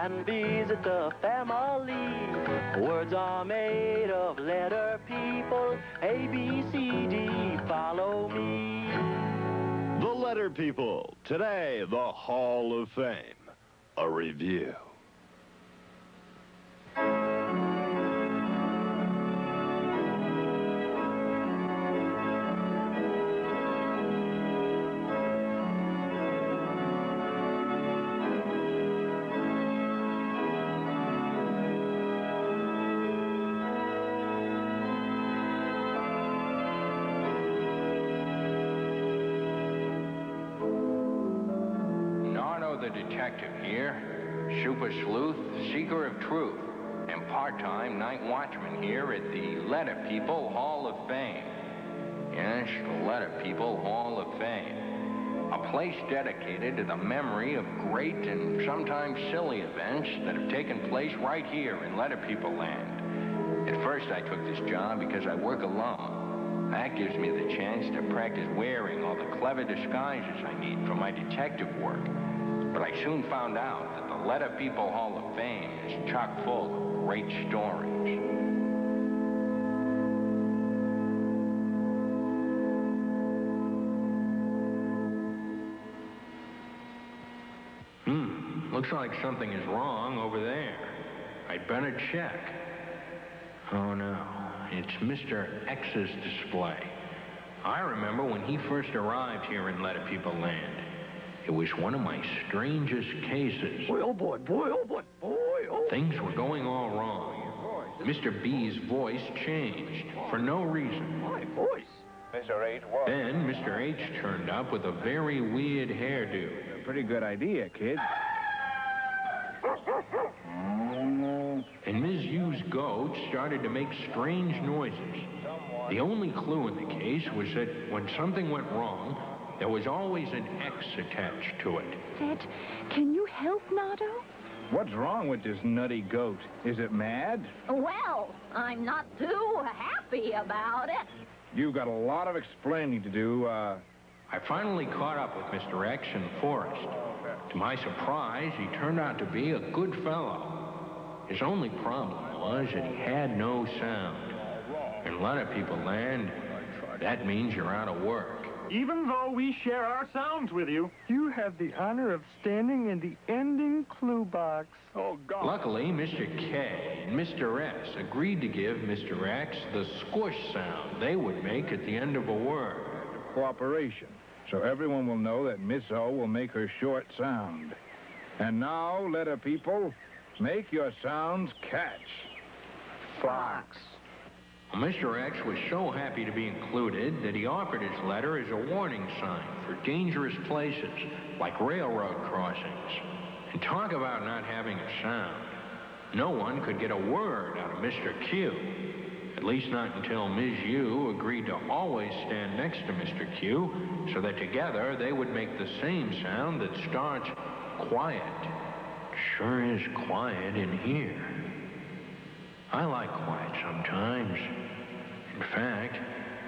and visit the family. Words are made of letter people, A, B, C, D, follow me. The Letter People. Today, the Hall of Fame. A review. The detective here, super sleuth, seeker of truth, and part-time night watchman here at the Letter People Hall of Fame. Yes, the Letter People Hall of Fame. A place dedicated to the memory of great and sometimes silly events that have taken place right here in Letter People land. At first I took this job because I work alone. That gives me the chance to practice wearing all the clever disguises I need for my detective work. But I soon found out that the Letter People Hall of Fame is chock full of great stories. Looks like something is wrong over there. I'd better check. Oh, no. It's Mr. X's display. I remember when he first arrived here in Letter People land. It was one of my strangest cases. Boy, oh boy, boy, oh boy, boy, oh. Things were going all wrong. Mr. B's voice changed for no reason. My voice. Mr. H. Then Mr. H turned up with a very weird hairdo. A pretty good idea, kid. And Ms. U's goat started to make strange noises. The only clue in the case was that when something went wrong, there was always an X attached to it. Ed, can you help, Nardo? What's wrong with this nutty goat? Is it mad? Well, I'm not too happy about it. You've got a lot of explaining to do. I finally caught up with Mr. X in the forest. To my surprise, he turned out to be a good fellow. His only problem was that he had no sound. In Letter People land, that means you're out of work. Even though we share our sounds with you, you have the honor of standing in the ending clue box. Oh, God. Luckily, Mr. K and Mr. S agreed to give Mr. X the squish sound they would make at the end of a word. Cooperation, so everyone will know that Miss O will make her short sound. And now, Letter People, make your sounds catch. Fox. Well, Mr. X was so happy to be included that he offered his letter as a warning sign for dangerous places like railroad crossings. And talk about not having a sound. No one could get a word out of Mr. Q. At least not until Ms. U agreed to always stand next to Mr. Q so that together they would make the same sound that starts quiet. Sure is quiet in here. I like quiet sometimes. In fact,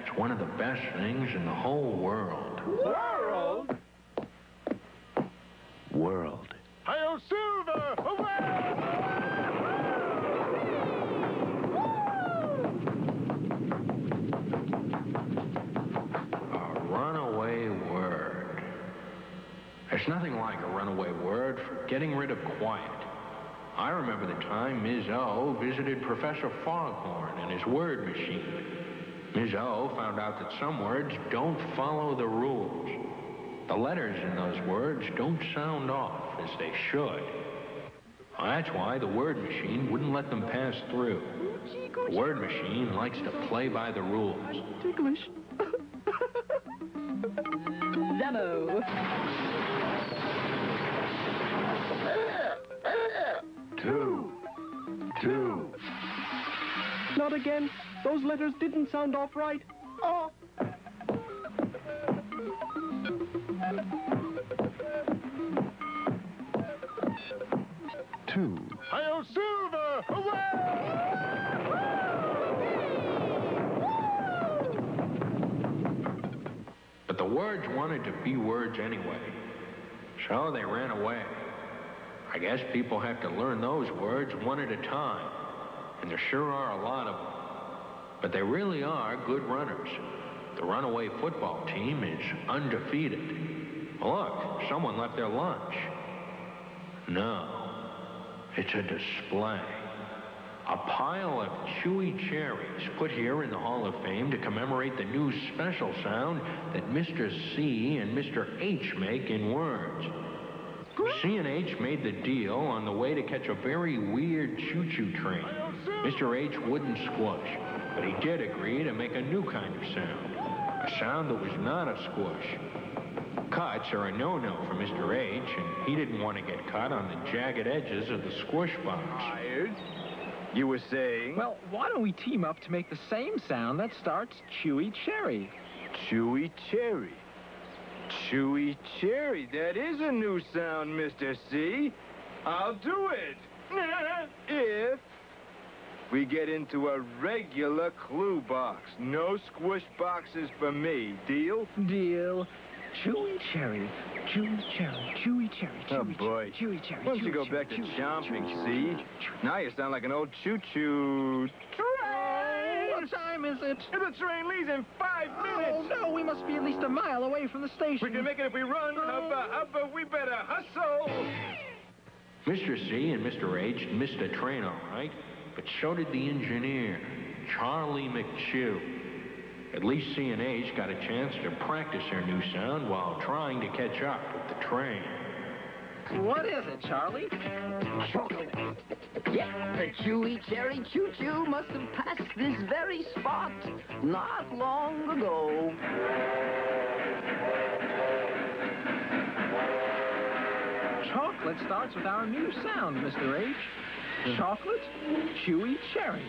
it's one of the best things in the whole world. World? World. Hi-yo, Silver! Away! A runaway word. There's nothing like a runaway word for getting rid of quiet. I remember the time Ms. O visited Professor Foghorn and his word machine. Ms. O found out that some words don't follow the rules. The letters in those words don't sound off as they should. That's why the word machine wouldn't let them pass through. The word machine likes to play by the rules. Ticklish. Zemo. Two. Not again. Those letters didn't sound off right. Oh. Two. Hi-yo, Silver! But the words wanted to be words anyway, so they ran away. I guess people have to learn those words one at a time. And there sure are a lot of them. But they really are good runners. The runaway football team is undefeated. Look, someone left their lunch. No, it's a display. A pile of chewy cherries put here in the Hall of Fame to commemorate the new special sound that Mr. C and Mr. H make in words. C and H made the deal on the way to catch a very weird choo-choo train. Mr. H wouldn't squash, but he did agree to make a new kind of sound. A sound that was not a squish. Cuts are a no-no for Mr. H, and he didn't want to get cut on the jagged edges of the squish box. Tired? You were saying? Well, why don't we team up to make the same sound that starts chewy cherry? Chewy cherry. Chewy cherry. That is a new sound, Mr. C. I'll do it. If we get into a regular clue box. No squish boxes for me. Deal? Deal. Chewy cherry. Chewy cherry. Chewy cherry. Oh, boy. Chewy cherry. Why don't you go back to chomping, C? Now you sound like an old choo-choo. What time is it? The train leaves in 5 minutes. Oh, no, we must be at least a mile away from the station. We can make it if we run. But we better hustle. Mr. C and Mr. H missed a train all right, but so did the engineer, Charlie McChew. At least C and H got a chance to practice their new sound while trying to catch up with the train. What is it, Charlie? Chocolate. Yeah, the chewy cherry choo-choo must have passed this very spot not long ago. Chocolate starts with our new sound, Mr. H. Chocolate, chewy cherry.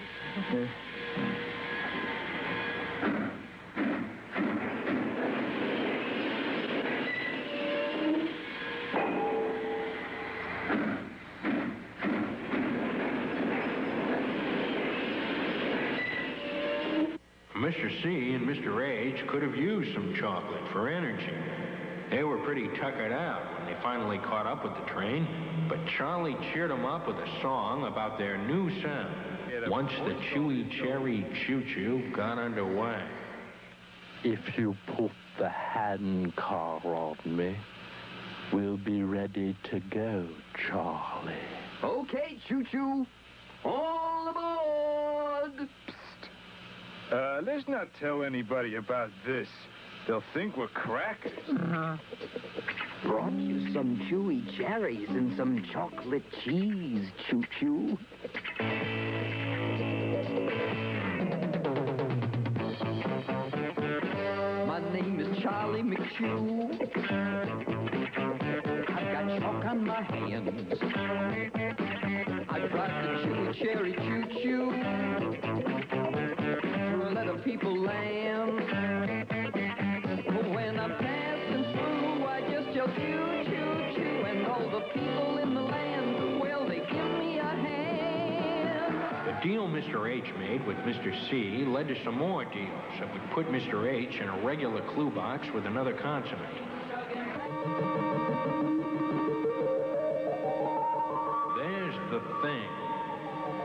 Mr. C and Mr. H could have used some chocolate for energy. They were pretty tuckered out when they finally caught up with the train, but Charlie cheered them up with a song about their new sound once the chewy cherry choo-choo got underway. If you put the handcar on me, we'll be ready to go, Charlie. Okay, choo-choo. All aboard. Let's not tell anybody about this. They'll think we're crackers. Brought you some chewy cherries and some chocolate cheese, choo-choo. My name is Charlie McChew. I've got chalk on my hands. I drive the chewy cherry choo-choo through a lot of people land. But when I'm passing through, I just yell choo-choo-choo, and all the people in the land, well, they give me a hand. The deal Mr. H made with Mr. C led to some more deals that would put Mr. H in a regular clue box with another consonant. There's the thing.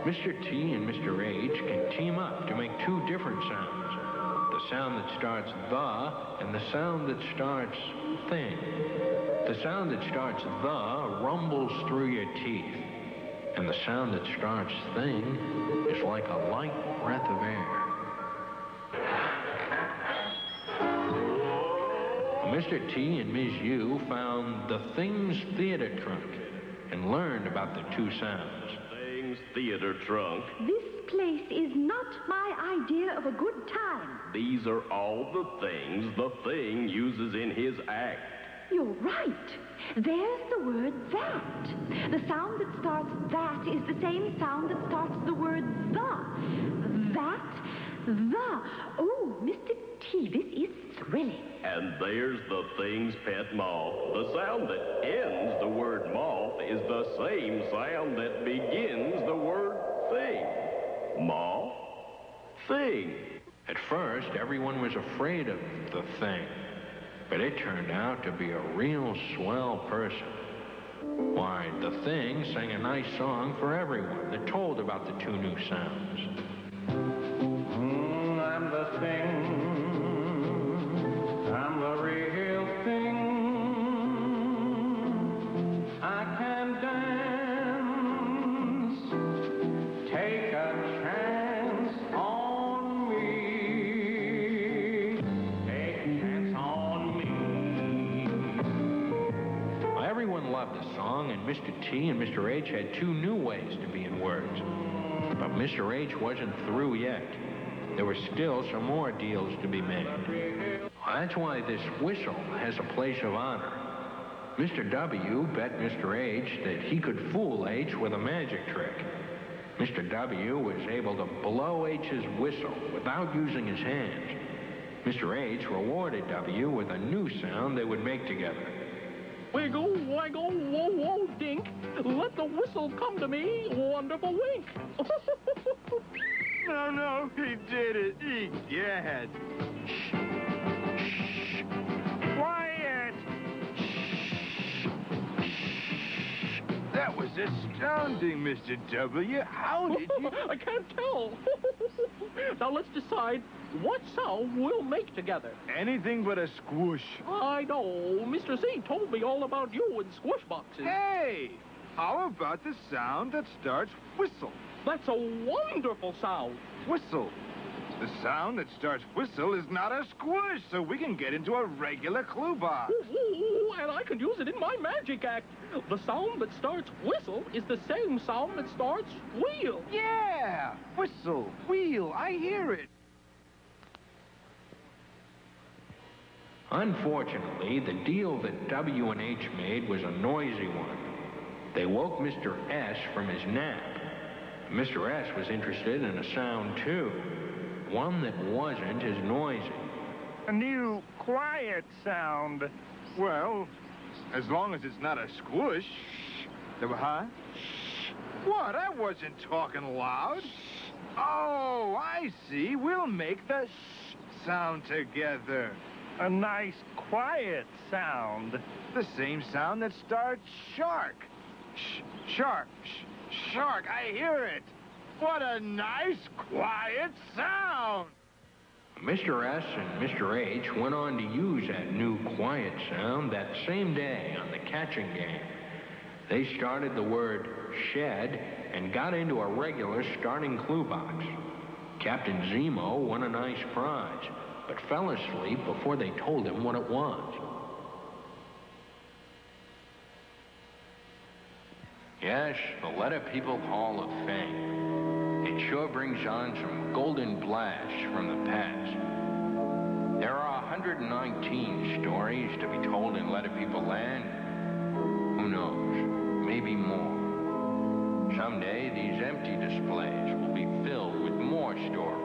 Mr. T and Mr. H can team up to make two different sounds. The sound that starts the and the sound that starts thing. The sound that starts the rumbles through your teeth. And the sound that starts thing is like a light breath of air. Mr. T and Ms. U found the Things Theater Trunk and learned about the two sounds. Things Theater Trunk. This place is not my idea of a good time. These are all the things the thing uses in his act. You're right. There's the word that. The sound that starts that is the same sound that starts the word the. That, the. Oh, Mr. T, this is thrilling. And there's the thing's pet moth. The sound that ends the word moth is the same sound that begins the word thing. Moth, thing. At first, everyone was afraid of the thing, but it turned out to be a real swell person. Why, the Thing sang a nice song for everyone that told about the two new sounds. I'm the Thing. I'm the real thing. I can dance. Take a chance on me. Take a chance on me. Well, everyone loved the song, and Mr. T and Mr. H had two new ways to be in words. But Mr. H wasn't through yet. There were still some more deals to be made. That's why this whistle has a place of honor. Mr. W bet Mr. H that he could fool H with a magic trick. Mr. W was able to blow H's whistle without using his hands. Mr. H rewarded W with a new sound they would make together. Wiggle, waggle, whoa, whoa, dink. Let the whistle come to me, wonderful wink. No, he did it. Egad. Quiet! That was astounding, Mr. W. How did you... I can't tell. Now let's decide what sound we'll make together. Anything but a squish. I know. Mr. Z told me all about you and squish boxes. Hey, how about the sound that starts whistle? That's a wonderful sound. Whistle. The sound that starts whistle is not a squish, so we can get into a regular clue box. Ooh, and I can use it in my magic act. The sound that starts whistle is the same sound that starts wheel. Yeah, whistle, wheel, I hear it. Unfortunately, the deal that W and H made was a noisy one. They woke Mr. S from his nap. Mr. S was interested in a sound, too. One that wasn't as noisy. A new quiet sound. Well, as long as it's not a squish. Huh? What? I wasn't talking loud. Oh, I see. We'll make the sh sound together. A nice quiet sound. The same sound that starts shark. Shark. Shark, I hear it. What a nice, quiet sound. Mr. S and Mr. H went on to use that new quiet sound that same day on the catching game. They started the word shed and got into a regular starting clue box. Captain Zemo won a nice prize, but fell asleep before they told him what it was. Yes, the Letter People Hall of Fame. It sure brings on some golden blasts from the past. There are 119 stories to be told in Letter People Land. Who knows? Maybe more. Someday, these empty displays will be filled with more stories.